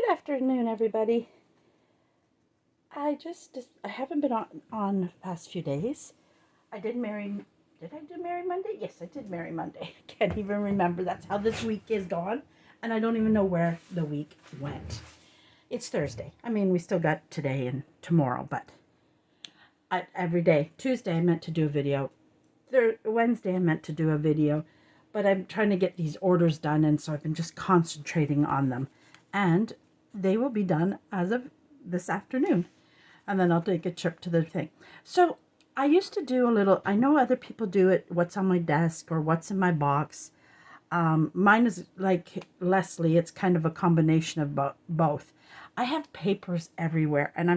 Good afternoon, everybody. I haven't been on the past few days. Did I do Merry Monday? Yes, I did Merry Monday. I can't even remember. That's how this week is gone. And I don't even know where the week went. It's Thursday. I mean, we still got today and tomorrow, but every day. Tuesday, I meant to do a video. Wednesday, I meant to do a video. But I'm trying to get these orders done, and so I've been just concentrating on them. And they will be done as of this afternoon. And then I'll take a trip to the thing. So I used to do a little, I know other people do it, what's on my desk or what's in my box. Mine is like Leslie, it's kind of a combination of both. I have papers everywhere, and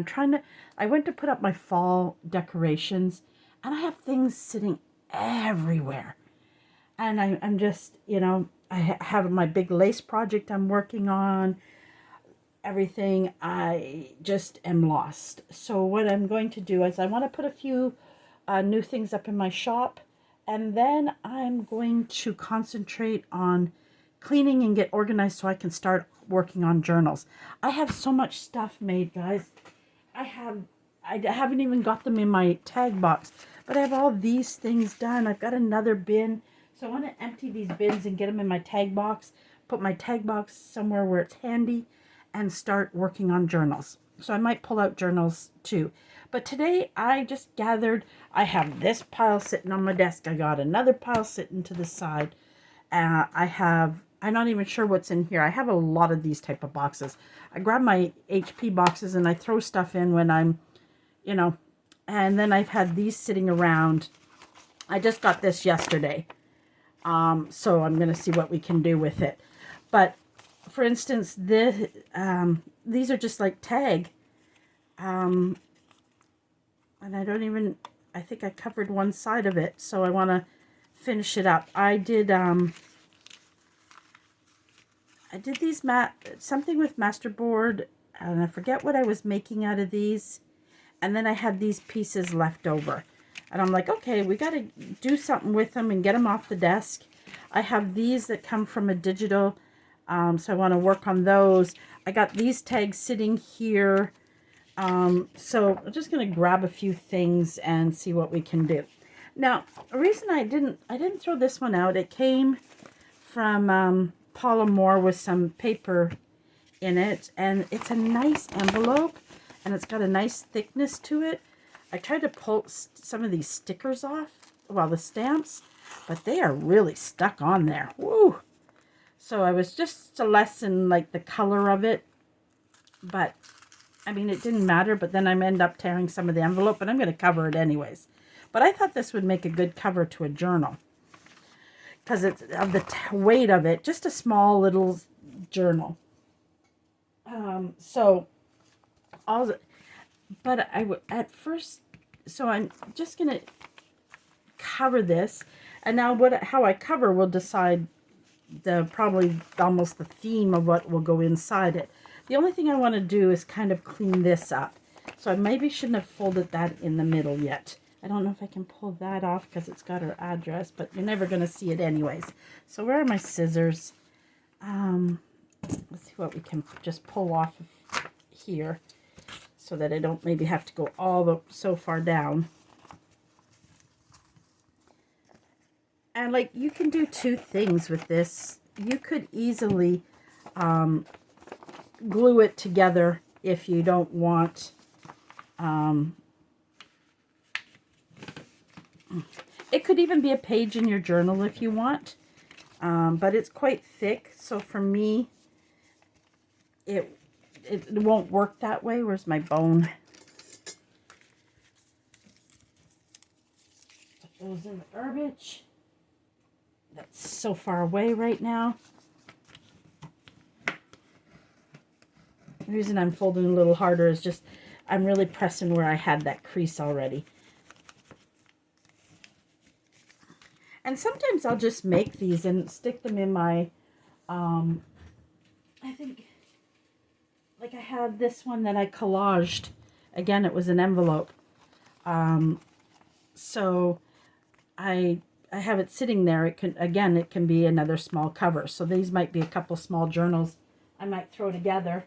I went to put up my fall decorations, and I have things sitting everywhere. And I'm just, I have my big lace project I'm working on, everything. I just am lost. So what I'm going to do is I want to put a few new things up in my shop, and then I'm going to concentrate on cleaning and get organized so I can start working on journals. I have so much stuff made, guys. I haven't even got them in my tag box, but I have all these things done. I've got another bin, so I want to empty these bins and get them in my tag box, put my tag box somewhere where it's handy, and start working on journals. So I might pull out journals too. But today I just gathered, I have this pile sitting on my desk. I got another pile sitting to the side. I'm not even sure what's in here. I have a lot of these type of boxes. I grab my HP boxes and I throw stuff in when I'm, and then I've had these sitting around. I just got this yesterday. So I'm going to see what we can do with it. But for instance, these are just like tag. And I think I covered one side of it, so I want to finish it up. I did these something with Masterboard, and I forget what I was making out of these. And then I had these pieces left over. And I'm like, okay, we got to do something with them and get them off the desk. I have these that come from a digital, so I want to work on those. I got these tags sitting here. So I'm just going to grab a few things and see what we can do. Now, the reason I didn't throw this one out, it came from Paula Moore with some paper in it, and it's a nice envelope, and it's got a nice thickness to it. I tried to pull some of these stickers off, well, the stamps, but they are really stuck on there. Woo! So I was just to lessen like the color of it, but I mean, it didn't matter, but then I end up tearing some of the envelope, but I'm going to cover it anyways. But I thought this would make a good cover to a journal because it's of the weight of it, just a small little journal. But at first, so I'm just going to cover this, and now how I cover will decide probably almost the theme of what will go inside it. The only thing I want to do is kind of clean this up. So I maybe shouldn't have folded that in the middle yet. I don't know if I can pull that off because it's got her address, but you're never going to see it anyways. So where are my scissors? Let's see what we can just pull off here so that I don't maybe have to go so far down. And like, you can do two things with this. You could easily glue it together if you don't want. It could even be a page in your journal if you want, but it's quite thick. So for me, it won't work that way. Where's my bone? Put those in the garbage. That's so far away right now. The reason I'm folding a little harder is just I'm really pressing where I had that crease already. And sometimes I'll just make these and stick them in my, I think, like I had this one that I collaged. Again, it was an envelope. So I have it sitting there. It can be another small cover. So these might be a couple small journals I might throw together.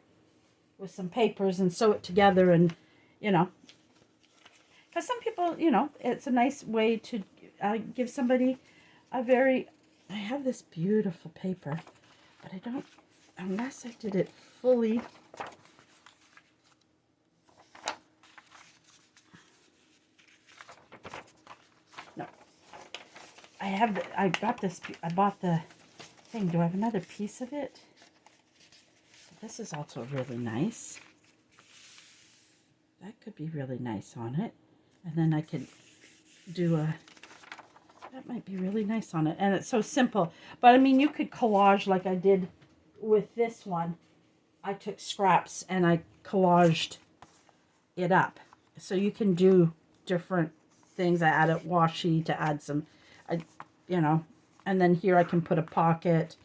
with some papers and sew it together, and you know, because some people, you know, it's a nice way to give somebody a very, I have this beautiful paper, but I don't, unless I did it fully. No, I bought the thing. Do I have another piece of it? This is also really nice. That could be really nice on it. And then I could do that might be really nice on it. And it's so simple. But I mean, you could collage like I did with this one. I took scraps and I collaged it up. So you can do different things. I added washi to add some, you know, and then here I can put a pocket.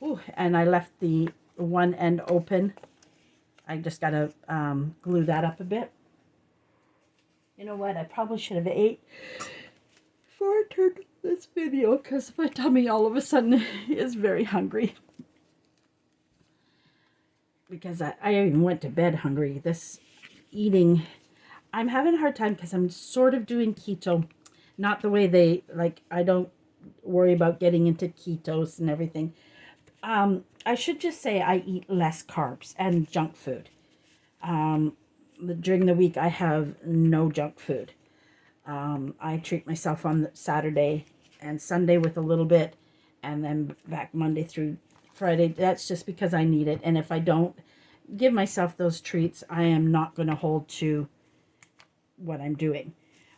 Ooh, and I left the one end open. I just got to glue that up a bit. You know what? I probably should have ate before I turned this video because my tummy all of a sudden is very hungry. Because I even went to bed hungry. This eating, I'm having a hard time because I'm sort of doing keto. Not the way they, like, I don't worry about getting into ketos and everything. I should just say I eat less carbs and junk food. During the week, I have no junk food. I treat myself on Saturday and Sunday with a little bit, and then back Monday through Friday. That's just because I need it. And if I don't give myself those treats, I am not going to hold to what I'm doing.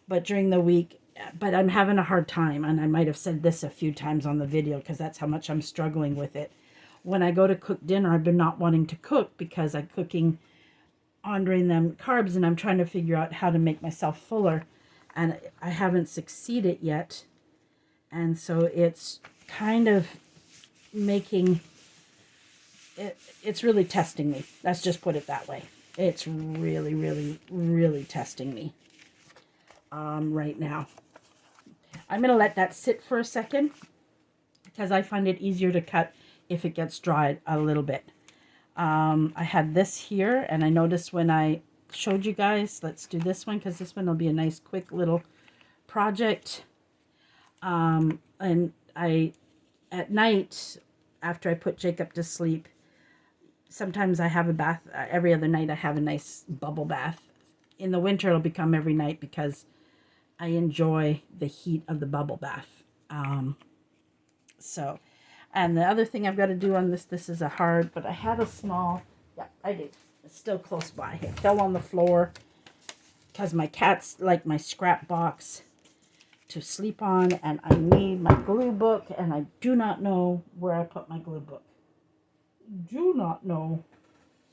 But during the week, but I'm having a hard time, and I might have said this a few times on the video because that's how much I'm struggling with it. When I go to cook dinner, I've been not wanting to cook because I'm cooking Andre and them carbs, and I'm trying to figure out how to make myself fuller, and I haven't succeeded yet. And so it's kind of making it, it's really testing me. Let's just put it that way. It's really, really, really testing me right now. I'm going to let that sit for a second because I find it easier to cut if it gets dried a little bit. I had this here, and I noticed when I showed you guys, let's do this one because this one will be a nice quick little project. And at night, after I put Jacob to sleep, sometimes I have a bath. Every other night I have a nice bubble bath. In the winter it'll become every night because I enjoy the heat of the bubble bath. And the other thing I've got to do on this is a hard, but I had a small, yeah, I do. It's still close by. It fell on the floor because my cats like my scrap box to sleep on, and I need my glue book, and I do not know where I put my glue book. Do not know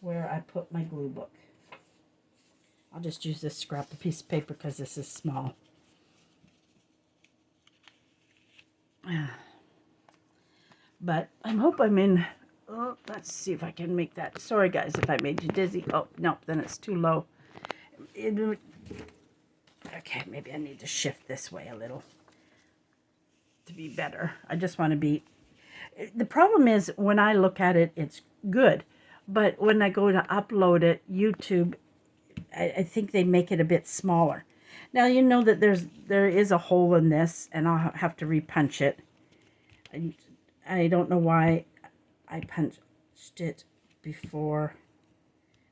where I put my glue book. I'll just use this scrap piece of paper because this is small. But I hope I'm in. Oh, let's see if I can make that. Sorry, guys, if I made you dizzy. Oh, no, then it's too low. Okay, maybe I need to shift this way a little to be better. I just want to be. The problem is when I look at it, it's good. But when I go to upload it, YouTube, I think they make it a bit smaller. Now, you know that there is a hole in this, and I'll have to repunch it. I don't know why I punched it before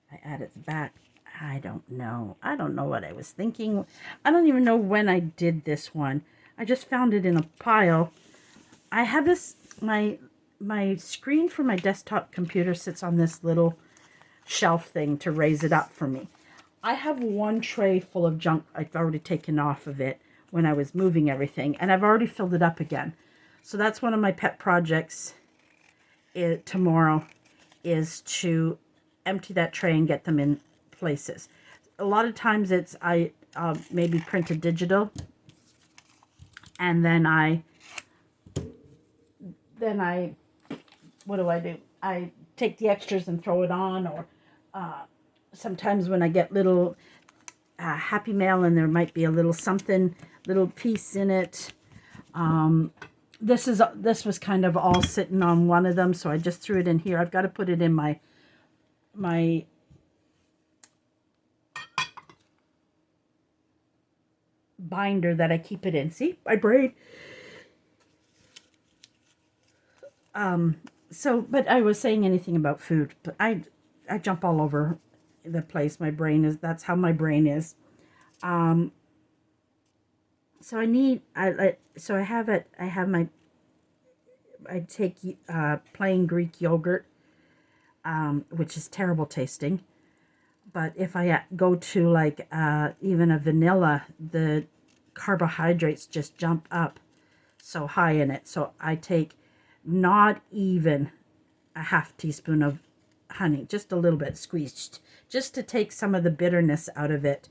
I added the back. I don't know. I don't know what I was thinking. I don't even know when I did this one. I just found it in a pile. I have this, my screen for my desktop computer sits on this little shelf thing to raise it up for me. I have one tray full of junk I've already taken off of it when I was moving everything, and I've already filled it up again. So that's one of my pet projects tomorrow, is to empty that tray and get them in places. A lot of times it's I maybe print a digital, and then I what do? I take the extras and throw it on, or sometimes when I get little Happy Mail and there might be a little something, little piece in it. This was kind of all sitting on one of them, so I just threw it in here. I've got to put it in my binder that I keep it in. See, my brain. So, but I was saying anything about food, but I jump all over the place. My brain is, that's how my brain is. Um, so so I have it, I take plain Greek yogurt, which is terrible tasting. But if I go to like even a vanilla, the carbohydrates just jump up so high in it. So I take not even a half teaspoon of honey, just a little bit squeezed, just to take some of the bitterness out of it.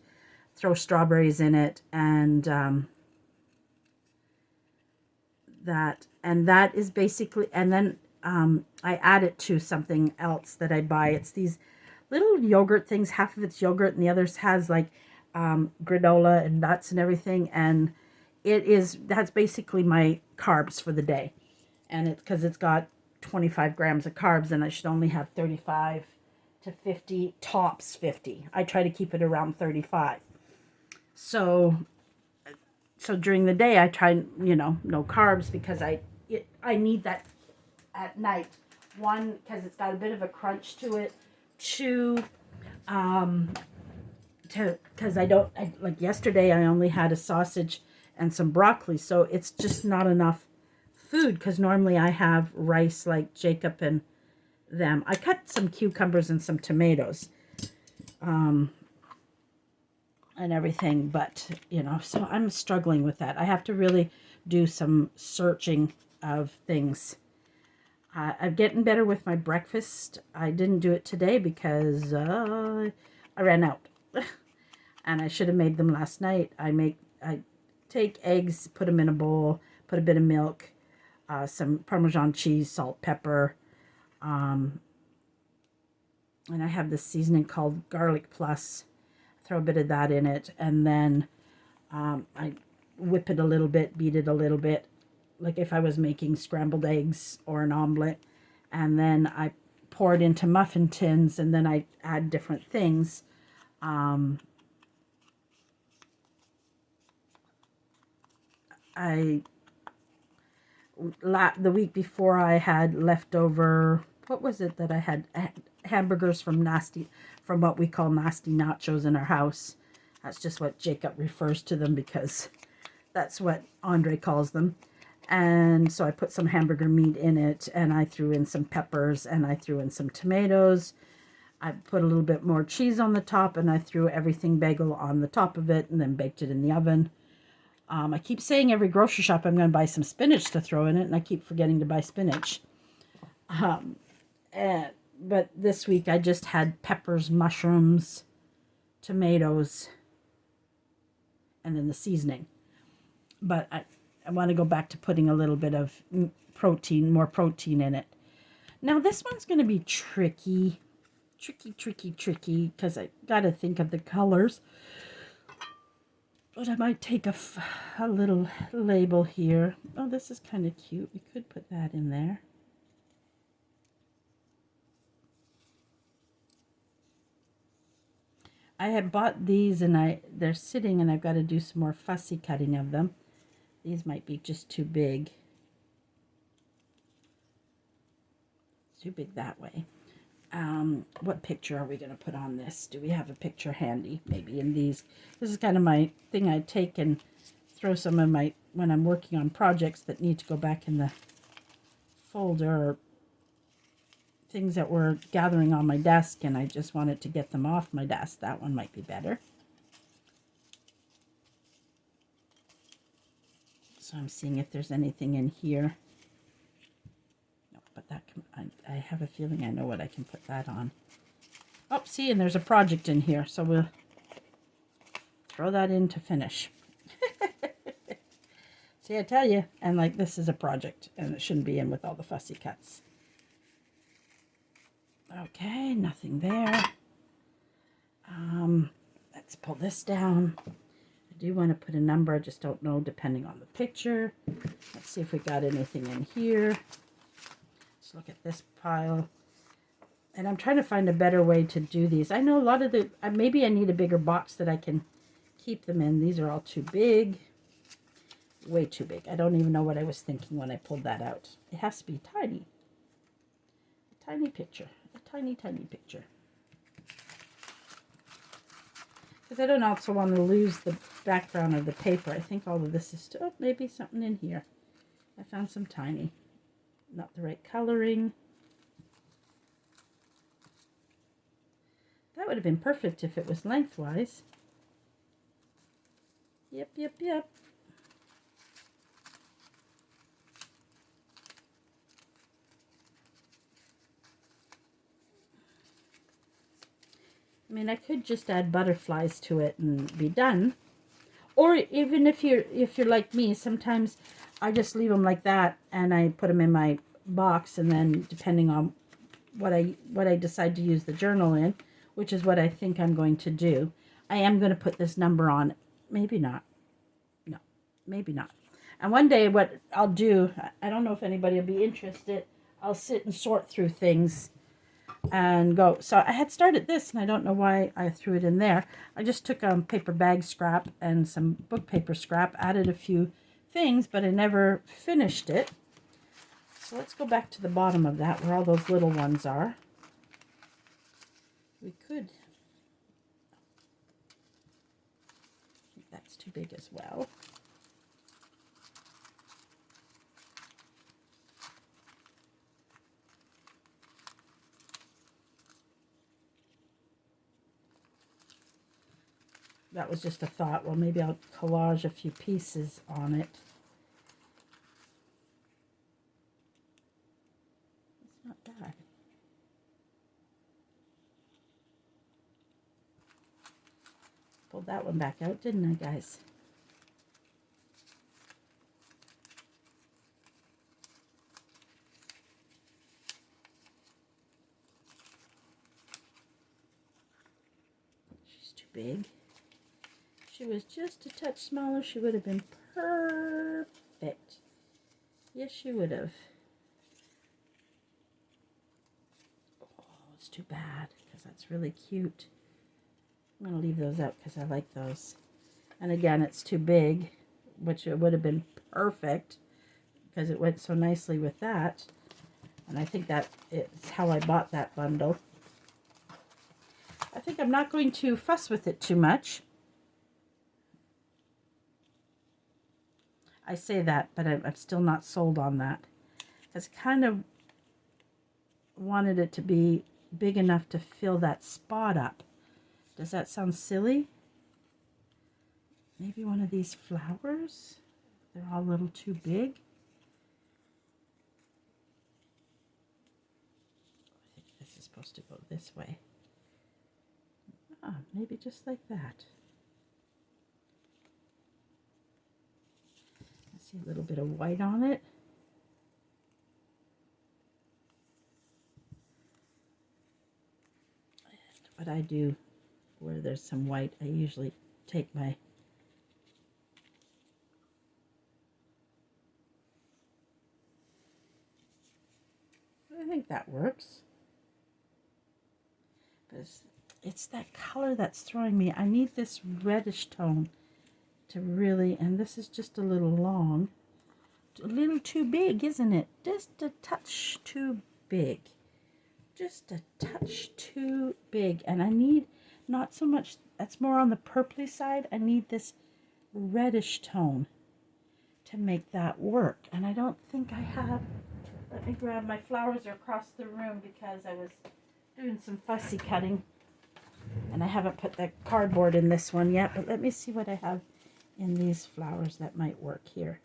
Throw strawberries in it, and that is basically, and then I add it to something else that I buy. It's these little yogurt things. Half of it's yogurt and the others has like granola and nuts and everything, and that's basically my carbs for the day. And it's because it's got 25 grams of carbs, and I should only have 35 to 50, tops 50. I try to keep it around 35. So during the day I try, no carbs, because I need that at night. One, because it's got a bit of a crunch to it. Two, because like yesterday I only had a sausage and some broccoli, so it's just not enough food, because normally I have rice like Jacob and them. I cut some cucumbers and some tomatoes and everything, but so I'm struggling with that. I have to really do some searching of things. I'm getting better with my breakfast. I didn't do it today because I ran out. And I should have made them last night. I take eggs, put them in a bowl, put a bit of milk, some Parmesan cheese, salt, pepper, and I have this seasoning called Garlic Plus. Throw a bit of that in it, and then I whip it a little bit, beat it a little bit, like if I was making scrambled eggs or an omelet, and then I pour it into muffin tins, and then I add different things. The week before I had leftover, what was it that I had? Hamburgers from what we call nasty nachos in our house. That's just what Jacob refers to them, because that's what Andre calls them. And so I put some hamburger meat in it, and I threw in some peppers, and I threw in some tomatoes. I put a little bit more cheese on the top, and I threw everything bagel on the top of it, and then baked it in the oven. I keep saying every grocery shop I'm going to buy some spinach to throw in it, and I keep forgetting to buy spinach. But this week I just had peppers, mushrooms, tomatoes, and then the seasoning. But I want to go back to putting a little bit of more protein in it. Now this one's going to be tricky, because I got to think of the colors. But I might take a little label here. Oh, this is kind of cute. We could put that in there. I had bought these, and they're sitting, and I've got to do some more fussy cutting of them. These might be just too big. Too big that way. What picture are we going to put on this? Do we have a picture handy? Maybe in these. This is kind of my thing. I take and throw some of my, when I'm working on projects that need to go back in the folder, or things that were gathering on my desk, and I just wanted to get them off my desk. That one might be better. So I'm seeing if there's anything in here. No, but that I have a feeling I know what I can put that on. Oh, see, and there's a project in here, so we'll throw that in to finish. See, I tell you, and like this is a project, and it shouldn't be in with all the fussy cuts. Okay, nothing there. Let's pull this down. I do want to put a number, I just don't know, depending on the picture. Let's see if we got anything in here. Let's look at this pile. And I'm trying to find a better way to do these. I know a lot of maybe I need a bigger box that I can keep them in. These are all too big. Way too big. I don't even know what I was thinking when I pulled that out. It has to be tiny. A tiny picture. A tiny, tiny picture. Because I don't also want to lose the background of the paper. I think all of this is still, oh, maybe something in here. I found some tiny. Not the right coloring. That would have been perfect if it was lengthwise. Yep, yep, yep. I mean, I could just add butterflies to it and be done. Or even if you're like me, sometimes I just leave them like that and I put them in my box, and then depending on what I decide to use the journal in, which is what I think I'm going to do, I am going to put this number on. Maybe not. No, maybe not. And one day what I'll do, I don't know if anybody will be interested, I'll sit and sort through things and go. So I had started this, and I don't know why I threw it in there. I just took a paper bag scrap and some book paper scrap, added a few things, but I never finished it. So let's go back to the bottom of that where all those little ones are. We could, I think that's too big as well. That was just a thought. Well, maybe I'll collage a few pieces on it. It's not bad. Pulled that one back out, didn't I, guys? She's too big. If she was just a touch smaller, she would have been perfect. Yes, she would have. Oh, it's too bad because that's really cute. I'm going to leave those out because I like those. And again, it's too big, which it would have been perfect because it went so nicely with that. And I think that is how I bought that bundle. I think I'm not going to fuss with it too much. I say that, but I'm still not sold on that. Because I kind of wanted it to be big enough to fill that spot up. Does that sound silly? Maybe one of these flowers? They're all a little too big. I think this is supposed to go this way. Ah, maybe just like that. I see a little bit of white on it. What I do where there's some white, I usually take my I think that works. But it's that color that's throwing me. I need this reddish tone to really, and this is just a little long. A little too big, isn't it? Just a touch too big. Just a touch too big. And I need not so much, that's more on the purpley side. I need this reddish tone to make that work. And I don't think I have. Let me grab, my flowers are across the room because I was doing some fussy cutting. And I haven't put the cardboard in this one yet, but let me see what I have in these flowers that might work here.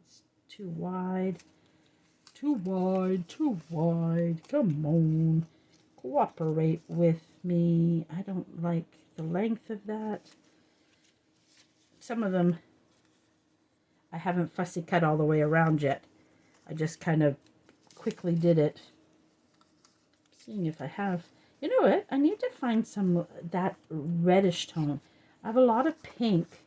It's too wide, too wide, too wide. Come on, cooperate with me. I don't like the length of that. Some of them I haven't fussy cut all the way around yet. I just kind of quickly did it. Seeing if I have, you know what, I need to find some that reddish tone. I have a lot of pink,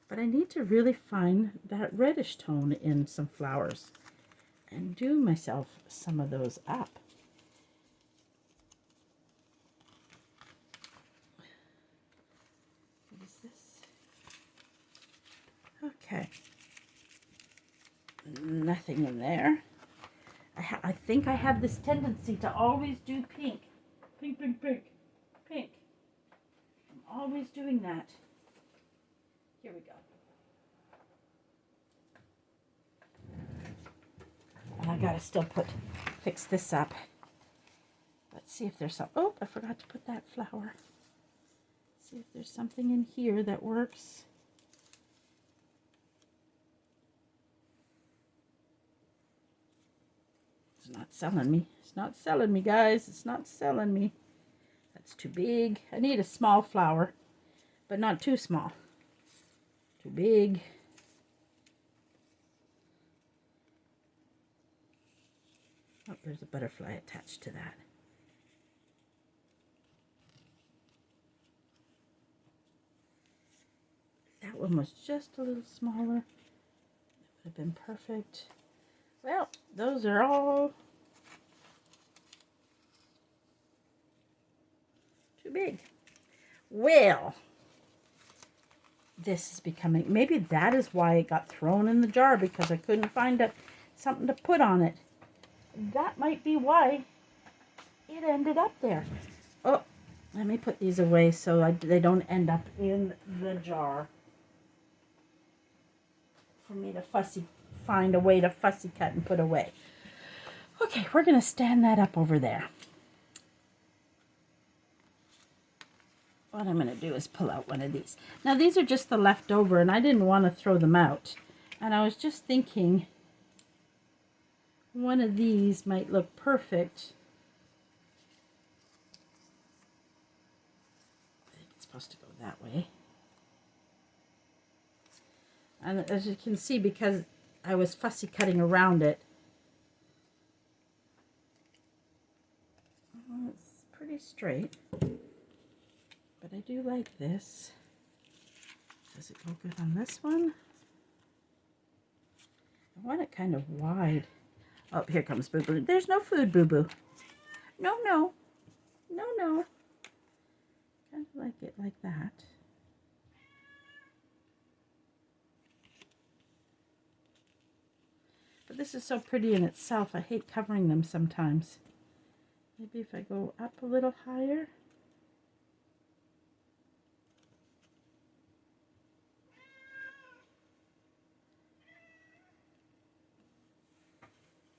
but I need to really find that reddish tone in some flowers and do myself some of those up. Okay. Nothing in there. I think I have this tendency to always do pink. Pink, pink, pink, pink. I'm always doing that. Here we go. And I gotta still fix this up. Let's see if there's some, oh, I forgot to put that flower. See if there's something in here that works. It's not selling me. It's not selling me, guys. It's not selling me. That's too big. I need a small flower, but not too small. Too big. Oh, there's a butterfly attached to that. That one was just a little smaller. It would have been perfect. Well, those are all too big. Well, this is becoming, maybe that is why it got thrown in the jar, because I couldn't find something to put on it. That might be why it ended up there. Oh, let me put these away so they don't end up in the jar. For me to find a way to fussy cut and put away. Okay, we're going to stand that up over there. What I'm going to do is pull out one of these. Now these are just the leftover, and I didn't want to throw them out. And I was just thinking one of these might look perfect. I think it's supposed to go that way. And as you can see, because I was fussy cutting around it, it's pretty straight. But I do like this. Does it go good on this one? I want it kind of wide. Oh, here comes Boo Boo. There's no food, Boo Boo. No, no. No, no. Kind of like it like that. But this is so pretty in itself. I hate covering them sometimes. Maybe if I go up a little higher.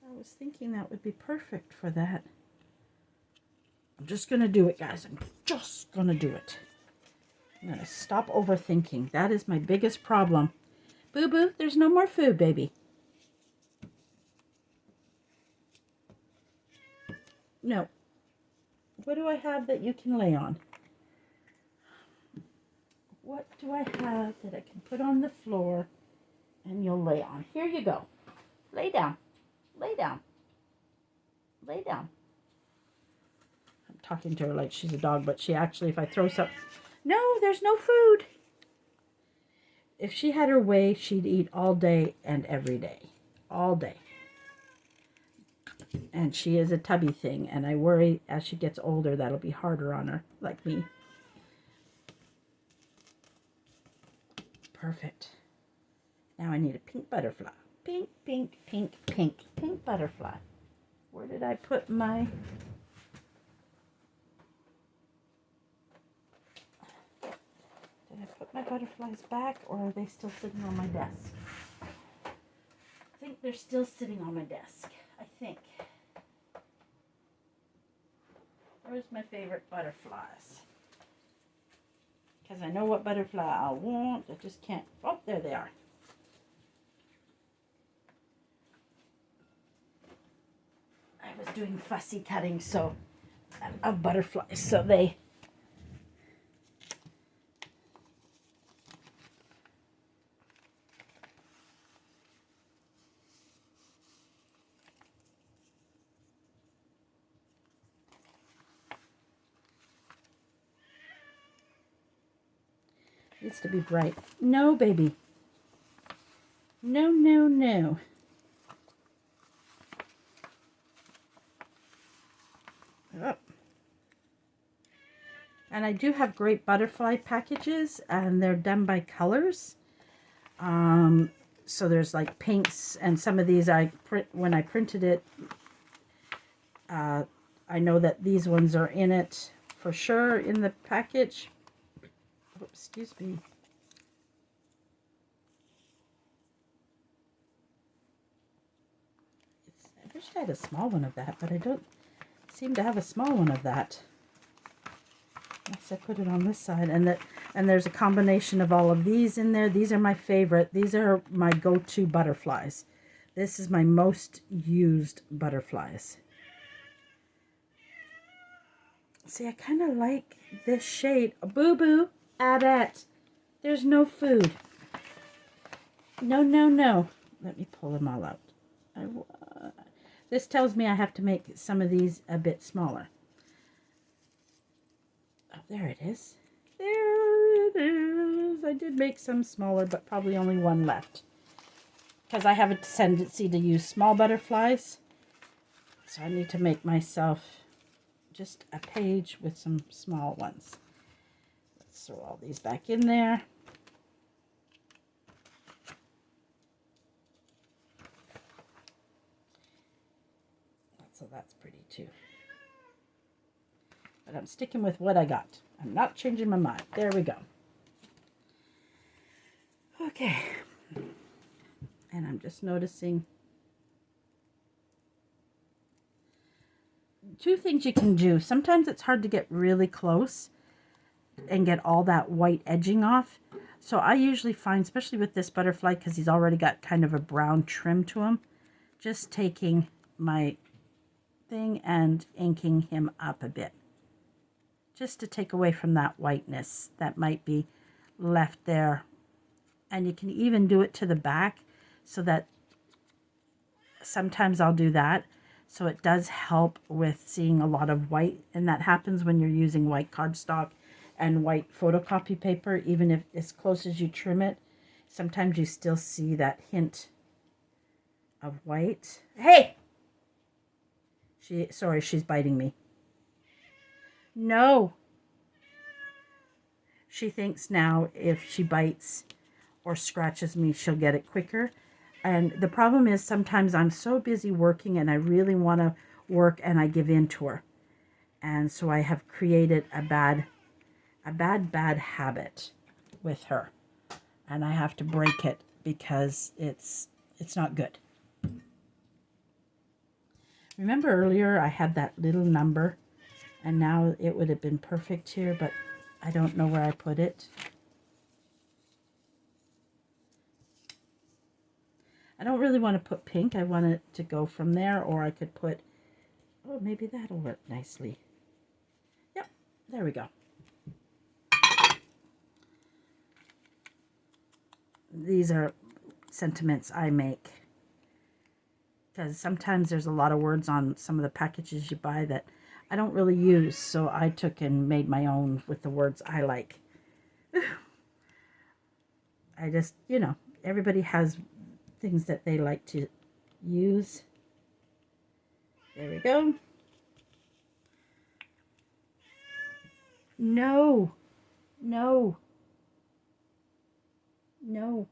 I was thinking that would be perfect for that. I'm just going to do it, guys. I'm just going to do it. I'm going to stop overthinking. That is my biggest problem. Boo Boo, there's no more food, baby. No. What do I have that you can lay on? What do I have that I can put on the floor and you'll lay on? Here you go. Lay down. Lay down. Lay down. I'm talking to her like she's a dog, but she actually, if I throw some... No, there's no food. If she had her way, she'd eat all day and every day. All day. And she is a tubby thing, and I worry as she gets older that'll be harder on her, like me. Perfect. Now I need a pink butterfly. Pink, pink, pink, pink, pink butterfly. Where did I put my... Did I put my butterflies back, or are they still sitting on my desk? I think they're still sitting on my desk. I think. Where's my favorite butterflies? Because I know what butterfly I want. I just can't. Oh, there they are. I was doing fussy cutting of butterflies, so they... Needs to be bright. No, baby. No, no, no. Oh. And I do have great butterfly packages, and they're done by colors. So there's like pinks, and some of these when I printed it, I know that these ones are in it for sure in the package. Oh, excuse me. I wish I had a small one of that, but I don't seem to have a small one of that. Unless I put it on this side, and there's a combination of all of these in there. These are my favorite. These are my go-to butterflies. This is my most used butterflies. See, I kind of like this shade. Boo-boo, Adette. There's no food. No, no, no. Let me pull them all out. This tells me I have to make some of these a bit smaller. Oh, there it is. There it is. I did make some smaller, but probably only one left. Because I have a tendency to use small butterflies. So I need to make myself just a page with some small ones. Let's throw all these back in there. So that's pretty too. But I'm sticking with what I got. I'm not changing my mind. There we go. Okay. And I'm just noticing two things you can do. Sometimes it's hard to get really close and get all that white edging off. So I usually find, especially with this butterfly, because he's already got kind of a brown trim to him, just taking my thing and inking him up a bit. Just to take away from that whiteness that might be left there. And you can even do it to the back, so that sometimes I'll do that. So it does help with seeing a lot of white. And that happens when you're using white cardstock and white photocopy paper. Even if as close as you trim it, sometimes you still see that hint of white. Hey! Sorry, she's biting me. No. She thinks now if she bites or scratches me, she'll get it quicker. And the problem is sometimes I'm so busy working and I really want to work and I give in to her. And so I have created a bad habit with her. And I have to break it because it's not good. Remember earlier I had that little number and now it would have been perfect here, but I don't know where I put it. I don't really want to put pink. I want it to go from there, or I could put, oh, maybe that'll work nicely. Yep, there we go. These are sentiments I make, because sometimes there's a lot of words on some of the packages you buy that I don't really use, so I took and made my own with the words I like. I just, everybody has things that they like to use. There we go. No, no, no.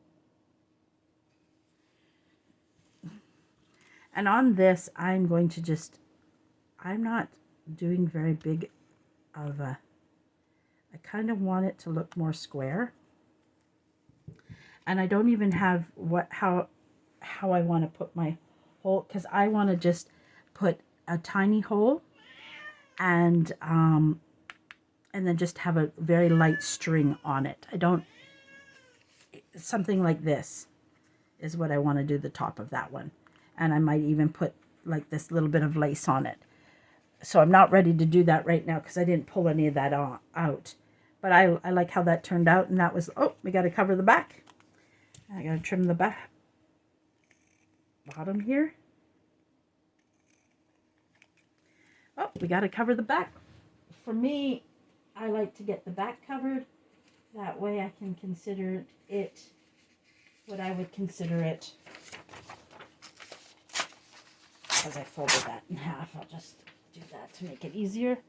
And on this, I'm going to just, I'm not doing very big of a, I kind of want it to look more square. And I don't even have how I want to put my hole, because I want to just put a tiny hole and then just have a very light string on it. I don't, something like this is what I want to do the top of that one. And I might even put like this little bit of lace on it. So I'm not ready to do that right now because I didn't pull any of that out. But I like how that turned out. And that was, oh, we got to cover the back. I got to trim the back bottom here. Oh, we got to cover the back. For me, I like to get the back covered. That way I can consider it what I would consider it. As I folded that in half, I'll just do that to make it easier.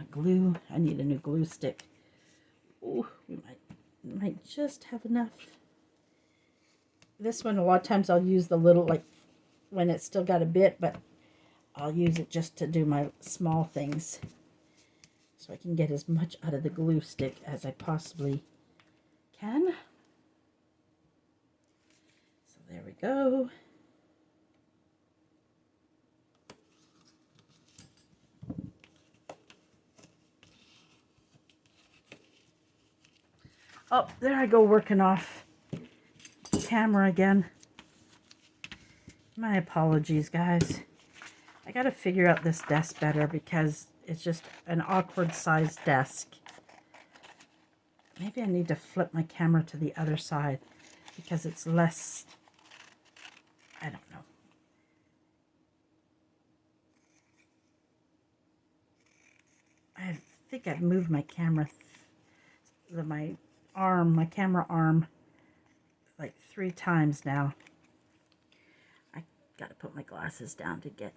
Glue. I need a new glue stick. Ooh, we might just have enough. This one, a lot of times I'll use the little, like, when it's still got a bit, but I'll use it just to do my small things. So I can get as much out of the glue stick as I possibly can. So there we go. Oh, there I go, working off camera again. My apologies, guys. I gotta figure out this desk better because it's just an awkward sized desk. Maybe I need to flip my camera to the other side because it's less, I don't know. I think I've moved my camera, my camera arm, like 3 times now. I gotta put my glasses down to get.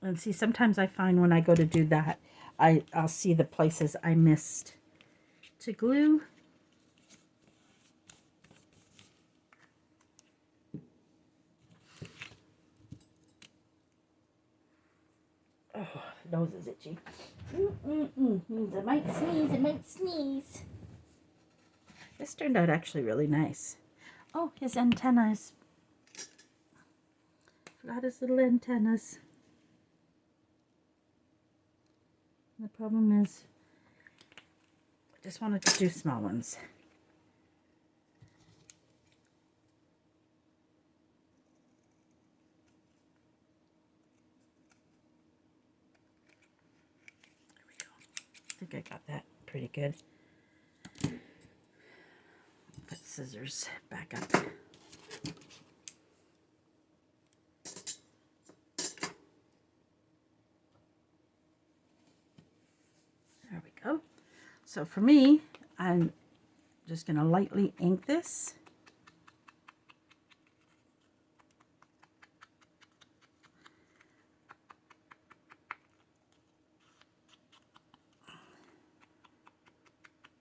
And see, sometimes I find when I go to do that, I'll see the places I missed to glue. Oh, nose is itchy. Means I might sneeze, I might sneeze. This turned out actually really nice. Oh, his antennas. Forgot his little antennas. The problem is, I just wanted to do small ones. There we go. I think I got that pretty good. Put scissors back up. There we go. So for me, I'm just going to lightly ink this.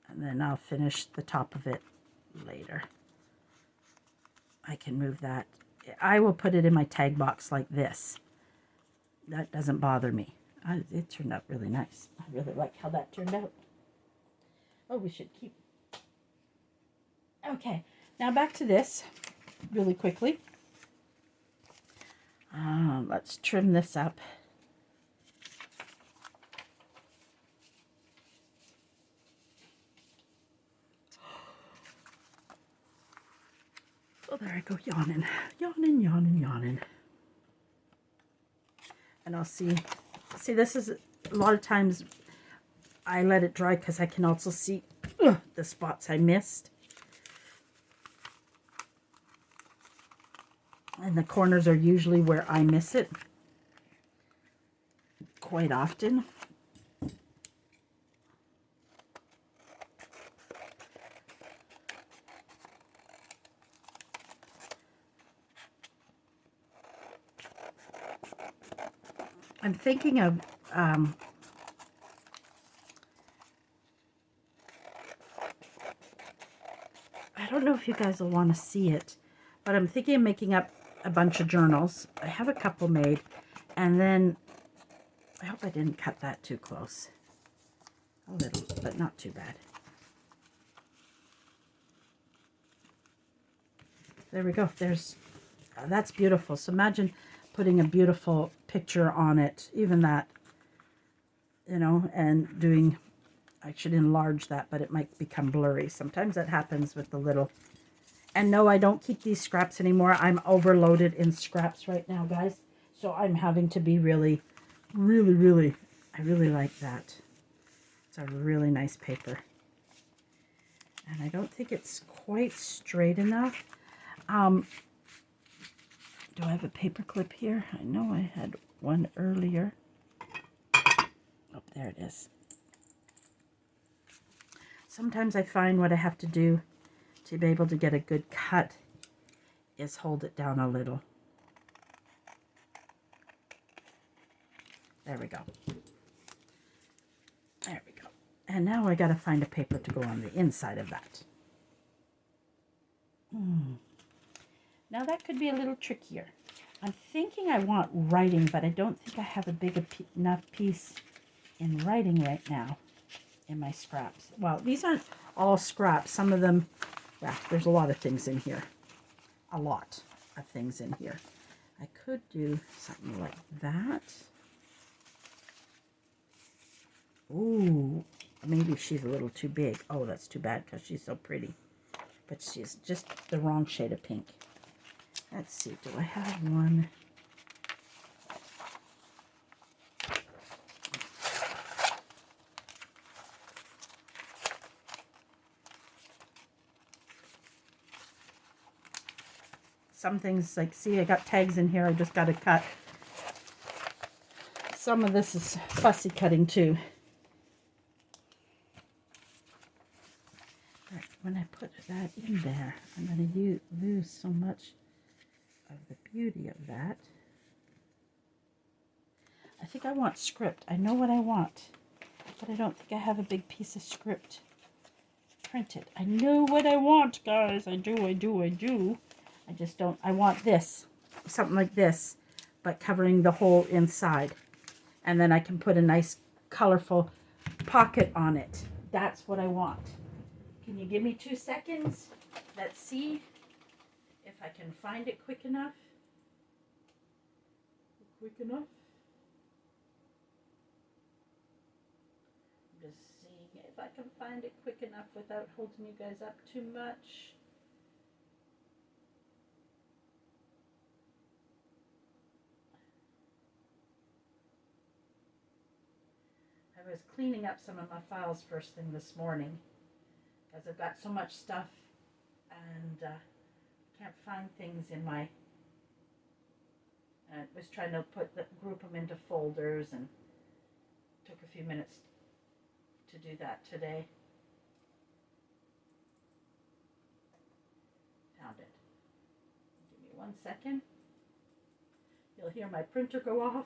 And then I'll finish the top of it later. I can move that. I will put it in my tag box like this. That doesn't bother me. It turned out really nice. I really like how that turned out. Oh, we should keep. Okay, now back to this really quickly. Let's trim this up. Oh, there I go, yawning, yawning, yawning, yawning. And I'll see, this is, a lot of times I let it dry because I can also see the spots I missed. And the corners are usually where I miss it quite often. I'm thinking of I don't know if you guys will want to see it, but I'm thinking of making up a bunch of journals. I have a couple made, and then I hope I didn't cut that too close. A little, but not too bad. There we go. There's that's beautiful. So imagine putting a beautiful picture on it, even that, you know, and doing, I should enlarge that, but it might become blurry. Sometimes that happens with the little. And no, I don't keep these scraps anymore. I'm overloaded in scraps right now, guys. So I'm having to be really, really, I really like that. It's a really nice paper. And I don't think it's quite straight enough. Do I have a paper clip here? I know I had one earlier. Oh, there it is. sometimes I find what I have to do to be able to get a good cut is hold it down a little. There we go. There we go. And now I gotta find a paper to go on the inside of that. Now that could be a little trickier. I'm thinking I want writing, but I don't think I have a big enough piece in writing right now in my scraps. Well, these aren't all scraps. Some of them, well, there's a lot of things in here. A lot of things in here. I could do something like that. Ooh, maybe she's a little too big. Oh, that's too bad because she's so pretty. But she's just the wrong shade of pink. Let's see, do I have one? Some things, like, see, I got tags in here I just got to cut. Some of this is fussy cutting too. But when I put that in there, I'm going to lose so much of the beauty of that. I think I want script. I know what I want, but I don't think I have a big piece of script printed. I know what I want, guys. I do. I just don't. I want this, something like this, but covering the whole inside. And then I can put a nice colorful pocket on it. That's what I want. Can you give me 2 seconds? Let's see if I can find it quick enough. Quick enough? I'm just seeing if I can find it quick enough without holding you guys up too much. I was cleaning up some of my files first thing this morning because I've got so much stuff and can't find things in my, was trying to group them into folders, and took a few minutes to do that today. Found it. Give me 1 second. You'll hear my printer go off.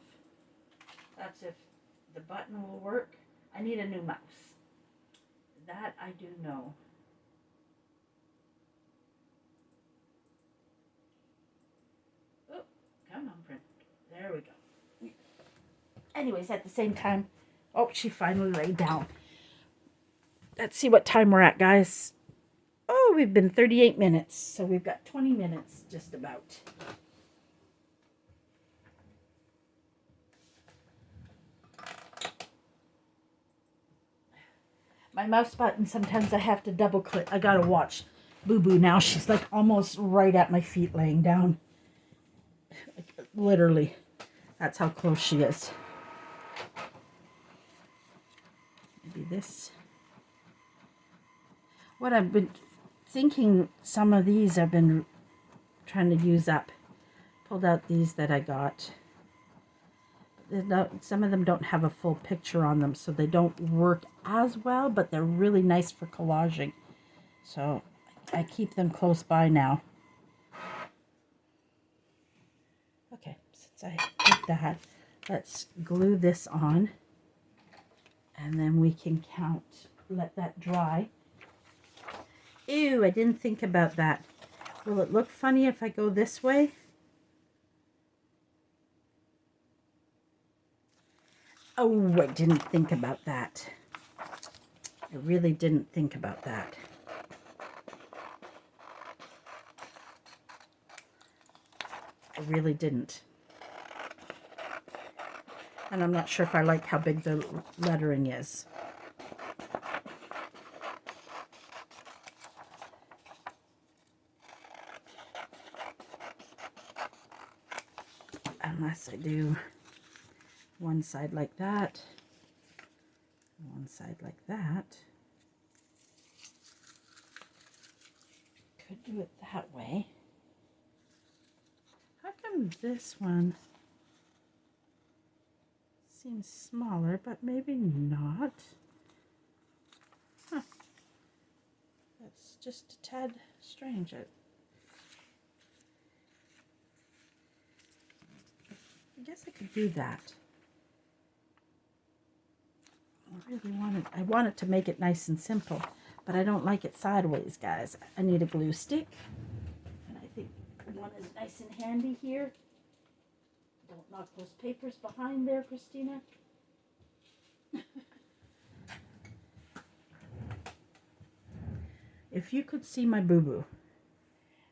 That's if the button will work. I need a new mouse. That I do know. Oh, come on, print. There we go. Anyways, at the same time, oh, she finally laid down. Let's see what time we're at, guys. Oh, we've been 38 minutes, so we've got 20 minutes just about. My mouse button, sometimes I have to double click. I gotta watch Boo Boo now. She's like almost right at my feet laying down. Literally. That's how close she is. Maybe this. What I've been thinking, some of these I've been trying to use up. Pulled out these that I got. Some of them don't have a full picture on them, so they don't work as well, but they're really nice for collaging. So I keep them close by now. Okay, since I did that, let's glue this on, and then we can let that dry. Ew, I didn't think about that. Will it look funny if I go this way? Oh, I didn't think about that. I really didn't think about that. I really didn't. And I'm not sure if I like how big the lettering is. Unless I do one side like that, one side like that. Could do it that way. How come this one seems smaller, but maybe not? Huh. just a tad strange. I guess I could do that. I want it to make it nice and simple, but I don't like it sideways, guys. I need a glue stick, and I think one is nice and handy here. Don't knock those papers behind there, Christina. If you could see my boo-boo,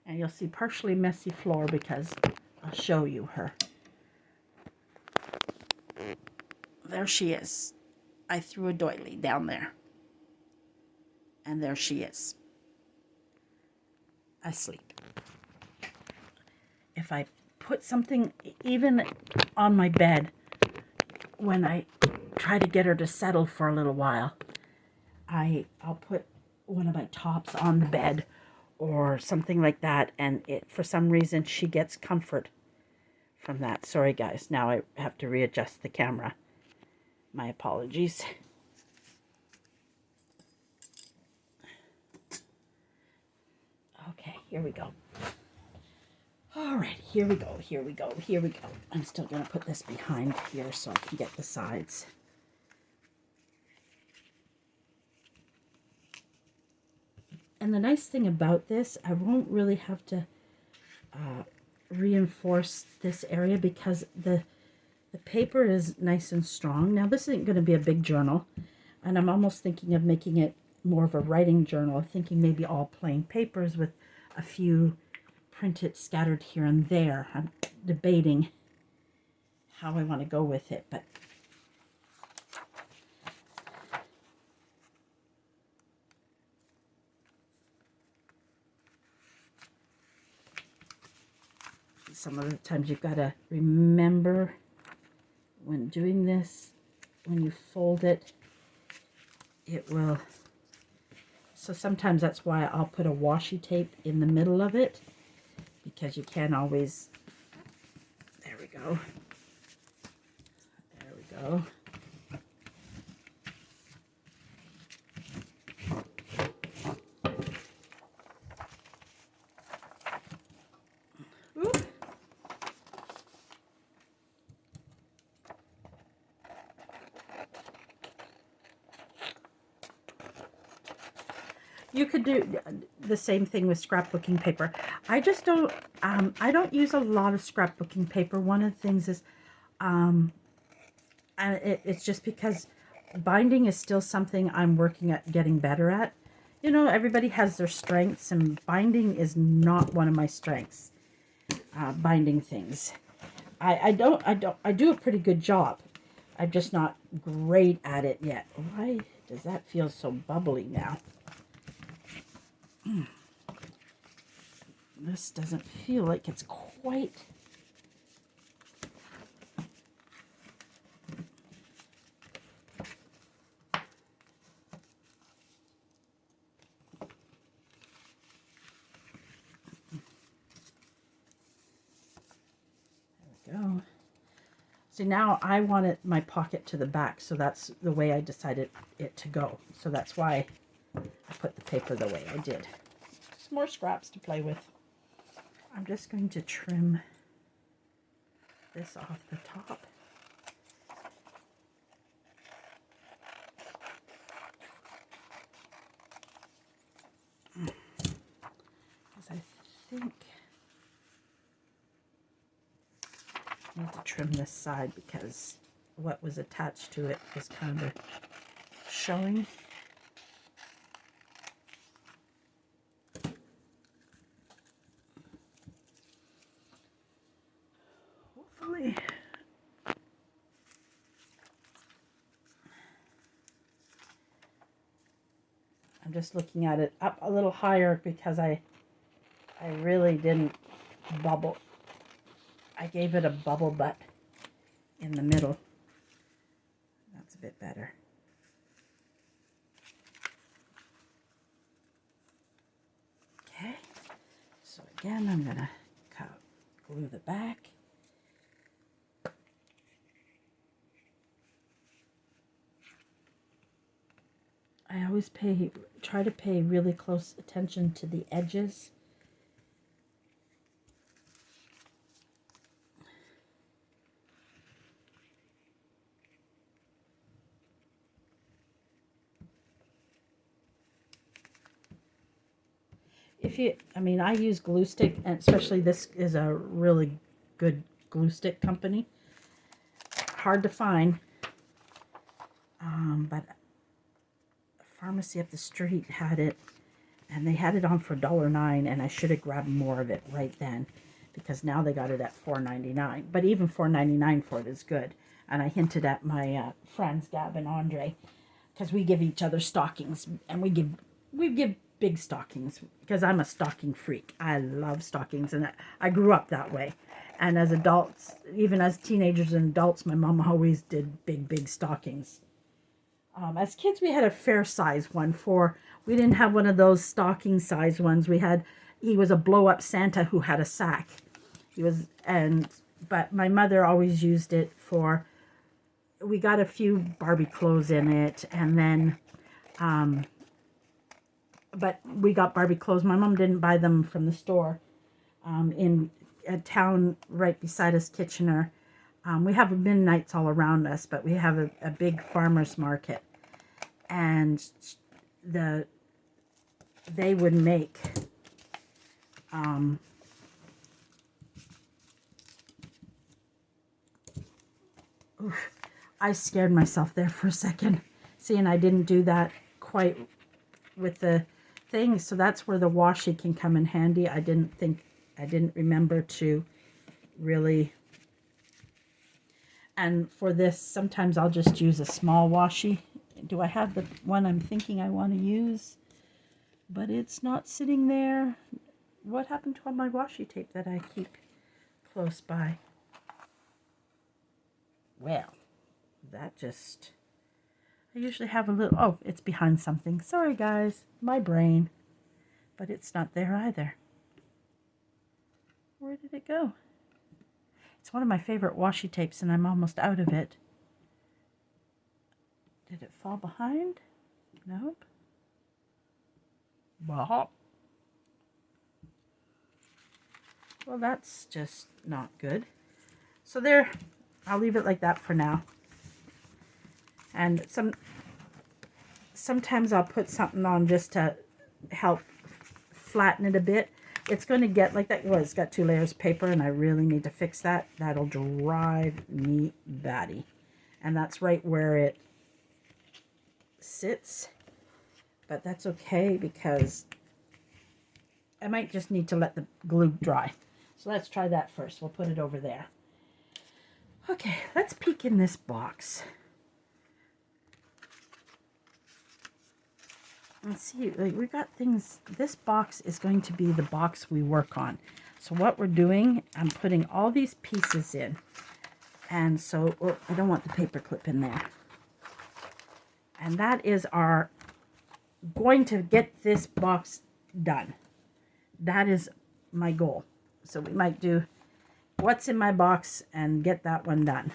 and you'll see partially messy floor because I'll show you her. There she is. I threw a doily down there. And there she is. Asleep. If I put something even on my bed, when I try to get her to settle for a little while, I'll put one of my tops on the bed or something like that, and for some reason she gets comfort from that. Sorry guys, now I have to readjust the camera. My apologies. Okay, here we go. All right, here we go, here we go, here we go. I'm still going to put this behind here so I can get the sides. And the nice thing about this, I won't really have to reinforce this area because the paper is nice and strong. Now this isn't going to be a big journal, and I'm almost thinking of making it more of a writing journal. I'm thinking maybe all plain papers with a few printed scattered here and there. I'm debating how I want to go with it, but some of the times you've got to remember when doing this, when you fold it, it will, so sometimes that's why I'll put a washi tape in the middle of it, because you can't always, there we go, there we go. Ooh. You could do the same thing with scrapbooking paper. I just don't, I don't use a lot of scrapbooking paper. One of the things is, and it's just because binding is still something I'm working at getting better at. You know, everybody has their strengths, and binding is not one of my strengths. Binding things. I do a pretty good job. I'm just not great at it yet. Why does that feel so bubbly now? This doesn't feel like it's quite. There we go. See, now I wanted my pocket to the back, so that's the way I decided it to go. So that's why I put the paper the way I did. Some more scraps to play with. I'm just going to trim this off the top. Because I think I need to trim this side because what was attached to it was kind of showing. Hopefully. I'm just looking at it up a little higher because I really didn't bubble. I gave it a bubble butt in the middle. That's a bit better. Okay, so again, I'm gonna glue the back. I always try to pay really close attention to the edges. I use glue stick, and especially this is a really good glue stick company. Hard to find, but a pharmacy up the street had it, and they had it on for $1.09, and I should have grabbed more of it right then, because now they got it at $4.99. But even $4.99 for it is good. And I hinted at my friends Gab and Andre, because we give each other stockings, and we give big stockings, because I'm a stocking freak. I love stockings, and I grew up that way. And as adults, even as teenagers and adults, my mom always did big stockings. As kids, we had a fair size one we didn't have one of those stocking size ones. He was a blow up Santa who had a sack. But my mother always used it we got a few Barbie clothes in it, and then, but we got Barbie clothes. My mom didn't buy them from the store. In a town right beside us, Kitchener, we have midnights all around us, but we have a big farmer's market, and they would make I scared myself there for a second. See, and I didn't do that quite with the thing, so that's where the washi can come in handy. I didn't remember to really. And for this, sometimes I'll just use a small washi. Do I have the one I'm thinking I want to use? But it's not sitting there. What happened to all my washi tape that I keep close by? Well, I usually have a little, oh, it's behind something. Sorry guys, my brain. But it's not there either. Where did it go? It's one of my favorite washi tapes, and I'm almost out of it. Did it fall behind? Nope. Well, that's just not good. So there, I'll leave it like that for now. And sometimes I'll put something on just to help flatten it a bit. It's going to get like that. Well, it's got 2 layers of paper, and I really need to fix that. That'll drive me batty. And that's right where it sits. But that's okay, because I might just need to let the glue dry. So let's try that first. We'll put it over there. Okay, let's peek in this box. Let's see, like, we got things. This box is going to be the box we work on. So what we're doing, I'm putting all these pieces in. And so, I don't want the paper clip in there. And that is going to get this box done. That is my goal. So we might do what's in my box and get that one done.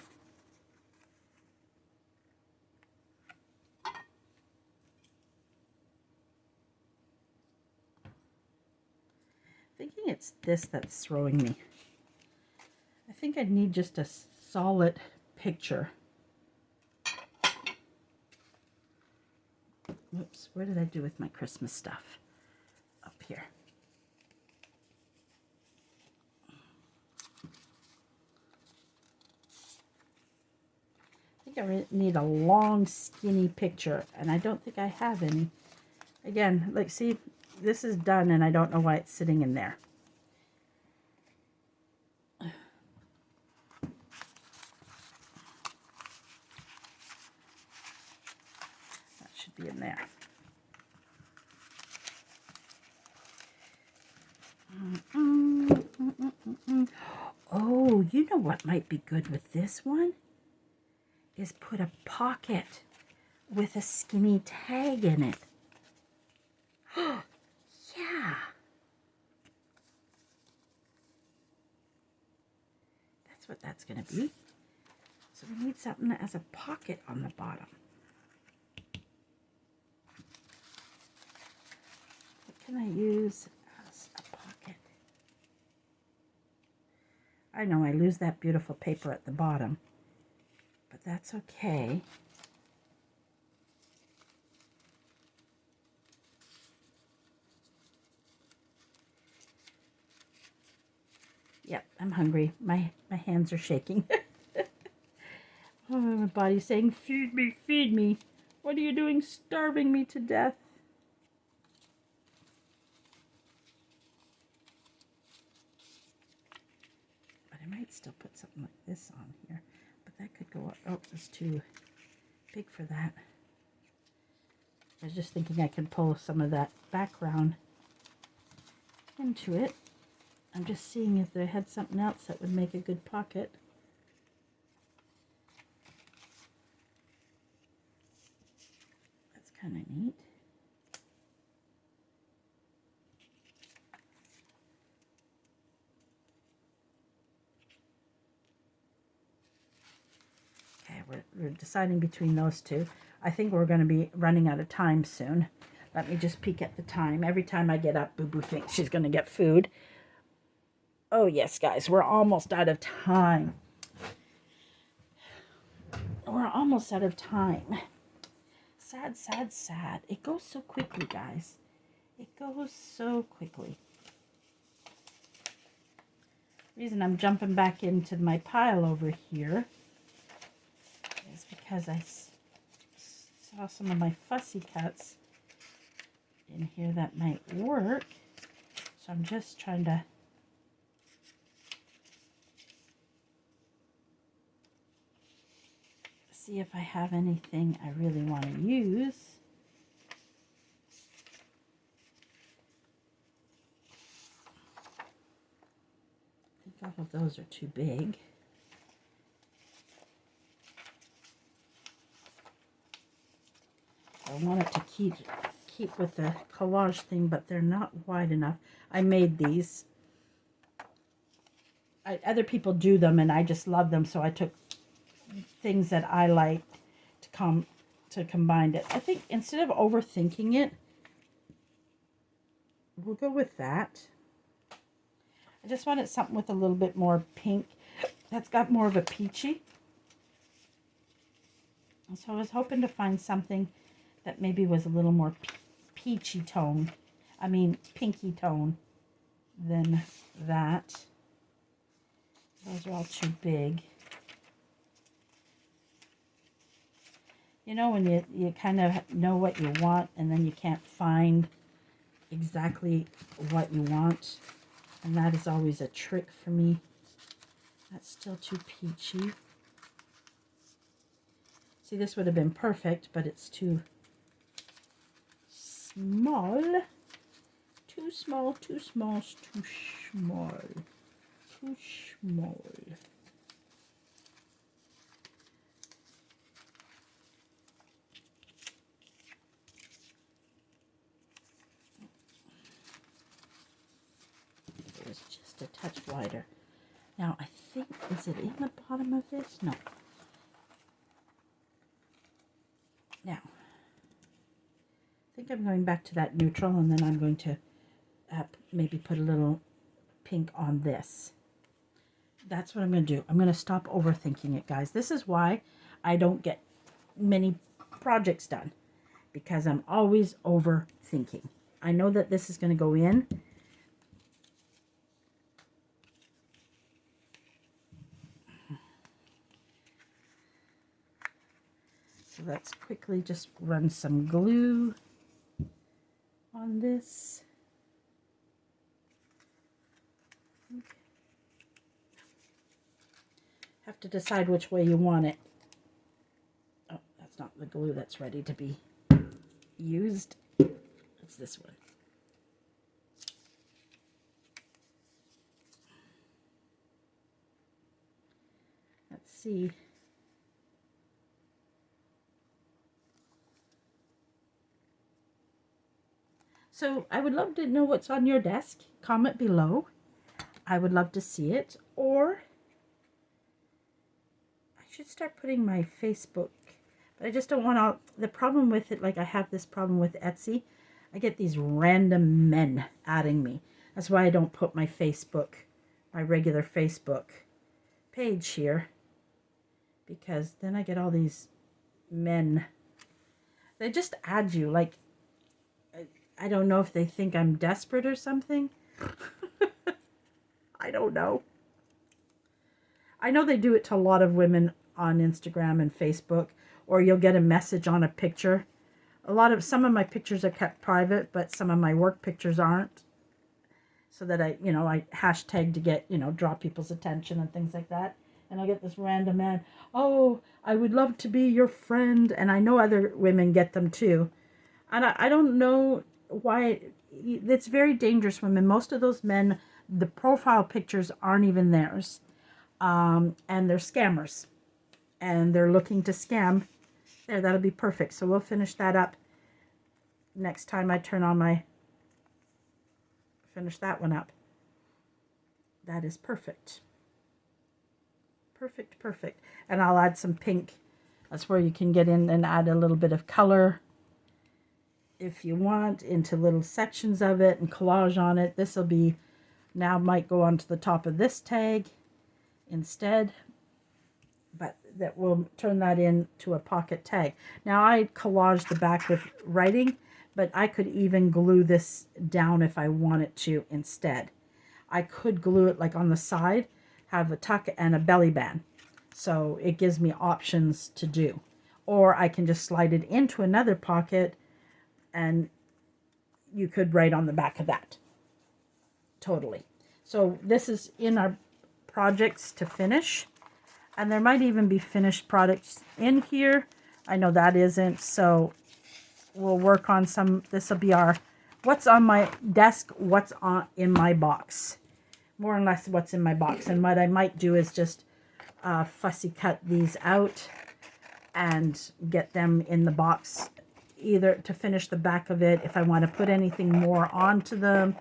Thinking it's this that's throwing me. I think I need just a solid picture. Whoops, where did I do with my Christmas stuff? Up here. I think I need a long, skinny picture, and I don't think I have any. Again, like, see, this is done, and I don't know why it's sitting in there. That should be in there. Oh, you know what might be good with this one? Is put a pocket with a skinny tag in it. Yeah. That's what that's going to be. So we need something that has a pocket on the bottom. can I use as a pocket? I know I lose that beautiful paper at the bottom, but that's okay. Yep, I'm hungry. My hands are shaking. Oh, my body's saying, feed me, feed me. What are you doing starving me to death? But I might still put something like this on here. But that could go up. Oh, it's too big for that. I was just thinking I could pull some of that background into it. I'm just seeing if they had something else that would make a good pocket. That's kind of neat. Okay, we're deciding between those two. I think we're going to be running out of time soon. Let me just peek at the time. Every time I get up, Boo Boo thinks she's going to get food. Oh, yes, guys, we're almost out of time. We're almost out of time. Sad, sad, sad. It goes so quickly, guys. It goes so quickly. The reason I'm jumping back into my pile over here is because I saw some of my fussy cuts in here that might work. So I'm just trying to see if I have anything I really want to use. I think all of those are too big. I want it to keep with the collage thing, but they're not wide enough. I made these. Other people do them, and I just love them, so I took things that I like to combine it. I think instead of overthinking it, we'll go with that. I just wanted something with a little bit more pink that's got more of a peachy. So I was hoping to find something that maybe was a little more peachy tone. I mean, pinky tone than that. Those are all too big. You know, when you kind of know what you want and then you can't find exactly what you want. And that is always a trick for me. That's still too peachy. See, this would have been perfect, but it's too small. Too small, too small, too small. Too small. It was just a touch wider. Now, I think, is it in the bottom of this? No. Now, I think I'm going back to that neutral, and then I'm going to maybe put a little pink on this. That's what I'm going to do. I'm going to stop overthinking it, guys. This is why I don't get many projects done, because I'm always overthinking. I know that this is going to go in. So let's quickly just run some glue on this. Okay. Have to decide which way you want it. Oh, that's not the glue that's ready to be used. It's this one. Let's see. So I would love to know what's on your desk. Comment below. I would love to see it. Or I should start putting my Facebook, but I just don't want all the problem with it. Like I have this problem with Etsy. I get these random men adding me. That's why I don't put my regular Facebook page here, because then I get all these men. They just add you. Like, I don't know if they think I'm desperate or something. I don't know. I know they do it to a lot of women on Instagram and Facebook, or you'll get a message on a picture. Some of my pictures are kept private, but some of my work pictures aren't. So that I hashtag to get, draw people's attention and things like that. And I'll get this random man, oh, I would love to be your friend. And I know other women get them too. And I don't know why. It's very dangerous, women. Most of those men, the profile pictures aren't even theirs. And they're scammers. And they're looking to scam. There, that'll be perfect. So we'll finish that up next time I turn on finish that one up. That is perfect. Perfect, perfect. And I'll add some pink. That's where you can get in and add a little bit of color if you want into little sections of it and collage on it. This will be, now might go onto the top of this tag instead, but that will turn that into a pocket tag. Now I collaged the back with writing, but I could even glue this down if I wanted to instead. I could glue it like on the side, have a tuck and a belly band. So it gives me options to do. Or I can just slide it into another pocket and you could write on the back of that. Totally. So this is in our projects to finish. And there might even be finished products in here. I know that isn't, so we'll work on some. This will be our what's on my desk, what's in my box. More or less what's in my box. And what I might do is just fussy cut these out and get them in the box, either to finish the back of it if I want to put anything more onto them,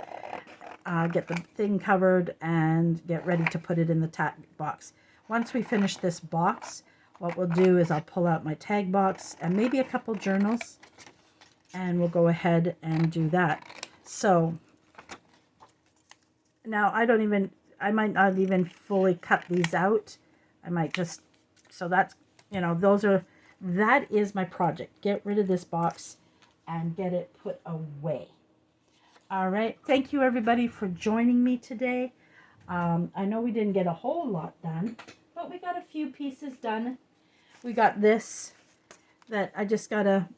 get the thing covered and get ready to put it in the tag box. Once we finish this box, what we'll do is I'll pull out my tag box and maybe a couple journals, and we'll go ahead and do that. So now I might not even fully cut these out. I might just, so that's, that is my project. Get rid of this box and get it put away. All right. Thank you everybody for joining me today. I know we didn't get a whole lot done, but we got a few pieces done. We got this that I just got to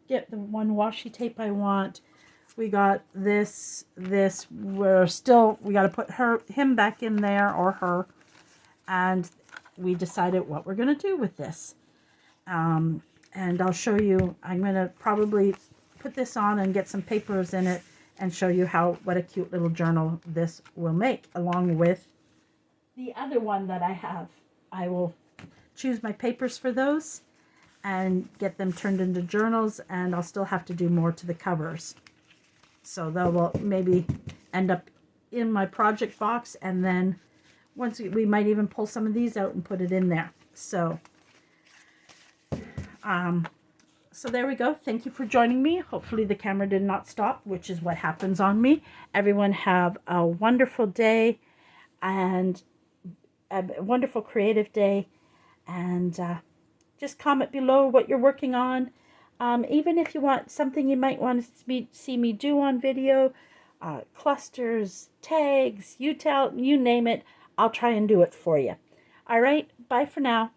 get the one washi tape I want. We got this, we got to put him back in there, or her. And we decided what we're going to do with this. And I'll show you, I'm going to probably put this on and get some papers in it and show you what a cute little journal this will make, along with the other one that I have. I will choose my papers for those and get them turned into journals, and I'll still have to do more to the covers. So that will maybe end up in my project box, and then once we might even pull some of these out and put it in there. So so there we go. Thank you for joining me. Hopefully the camera did not stop, which is what happens on me. Everyone have a wonderful day and a wonderful creative day. And just comment below what you're working on. Even if you want something you might want to see me do on video, clusters, tags, you name it, I'll try and do it for you. All right, bye for now.